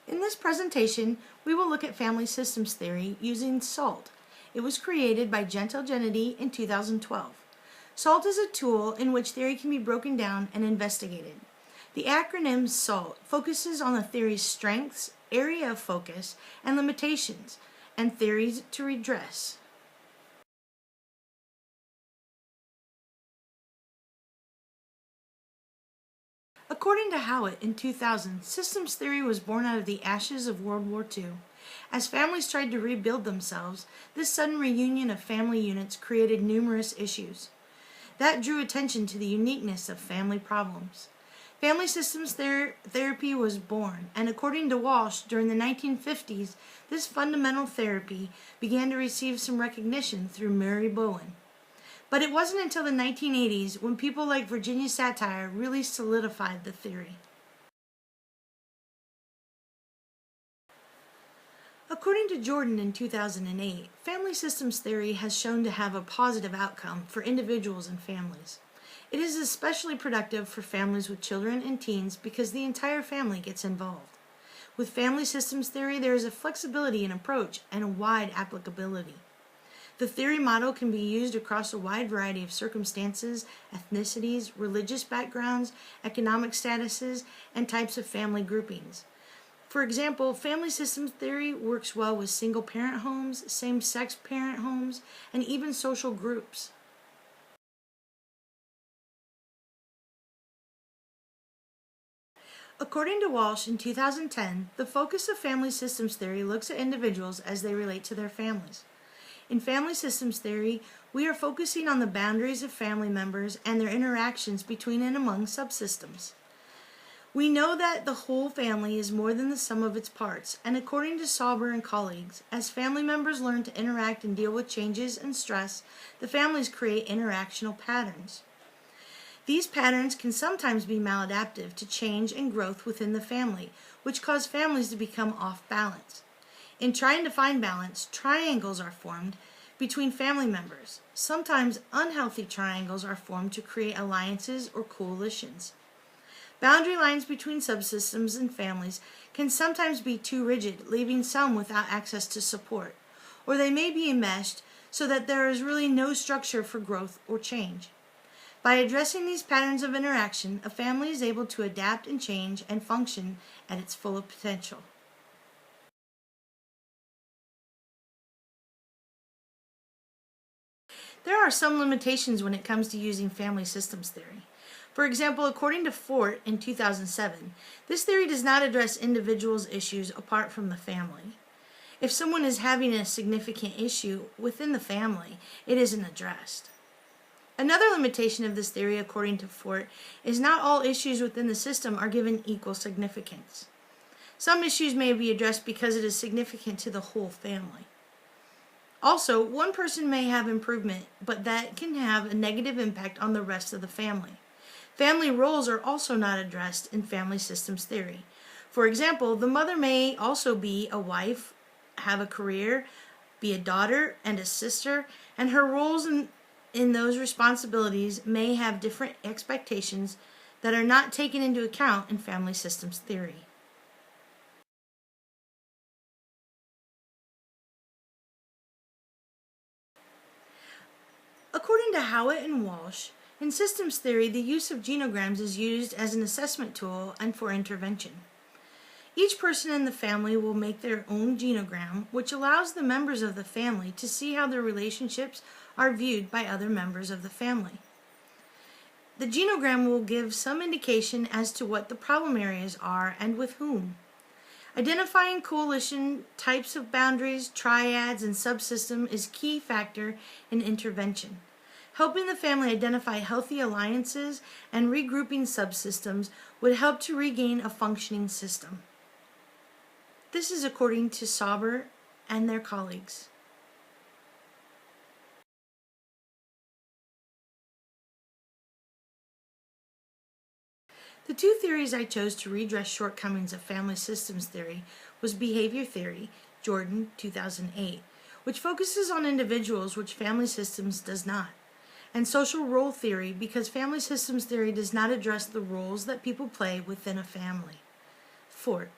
In this presentation, we will look at family systems theory using SALT. It was created by Gentile Genety in 2012. SALT is a tool in which theory can be broken down and investigated. The acronym SALT focuses on the theory's strengths, area of focus, and limitations, and theories to redress. According to Howitt in 2000, systems theory was born out of the ashes of World War II. As families tried to rebuild themselves, this sudden reunion of family units created numerous issues. That drew attention to the uniqueness of family problems. Family systems therapy was born, and according to Walsh, during the 1950s, this fundamental therapy began to receive some recognition through Murray Bowen. But it wasn't until the 1980s when people like Virginia Satir really solidified the theory. According to Jordan in 2008, family systems theory has shown to have a positive outcome for individuals and families. It is especially productive for families with children and teens because the entire family gets involved. With family systems theory, there is a flexibility in approach and a wide applicability. The theory model can be used across a wide variety of circumstances, ethnicities, religious backgrounds, economic statuses, and types of family groupings. For example, family systems theory works well with single-parent homes, same-sex parent homes, and even social groups. According to Walsh in 2010, the focus of family systems theory looks at individuals as they relate to their families. In family systems theory, we are focusing on the boundaries of family members and their interactions between and among subsystems. We know that the whole family is more than the sum of its parts, and according to Sauber and colleagues, as family members learn to interact and deal with changes and stress, the families create interactional patterns. These patterns can sometimes be maladaptive to change and growth within the family, which cause families to become off balance. In trying to find balance, triangles are formed between family members. Sometimes unhealthy triangles are formed to create alliances or coalitions. Boundary lines between subsystems and families can sometimes be too rigid, leaving some without access to support, or they may be enmeshed so that there is really no structure for growth or change. By addressing these patterns of interaction, a family is able to adapt and change and function at its full potential. There are some limitations when it comes to using family systems theory. For example, according to Fort in 2007, this theory does not address individuals' issues apart from the family. If someone is having a significant issue within the family, it isn't addressed. Another limitation of this theory, according to Fort, is not all issues within the system are given equal significance. Some issues may be addressed because it is significant to the whole family. Also, one person may have improvement, but that can have a negative impact on the rest of the family. Family roles are also not addressed in family systems theory. For example, the mother may also be a wife, have a career, be a daughter and a sister, and her roles in those responsibilities may have different expectations that are not taken into account in family systems theory. According to Howitt and Walsh, in systems theory, the use of genograms is used as an assessment tool and for intervention. Each person in the family will make their own genogram, which allows the members of the family to see how their relationships are viewed by other members of the family. The genogram will give some indication as to what the problem areas are and with whom. Identifying coalition, types of boundaries, triads, and subsystem is a key factor in intervention. Helping the family identify healthy alliances and regrouping subsystems would help to regain a functioning system. This is according to Sauber and their colleagues. The two theories I chose to redress shortcomings of family systems theory was behavior theory, Jordan, 2008, which focuses on individuals which family systems does not, and social role theory because family systems theory does not address the roles that people play within a family. Fort.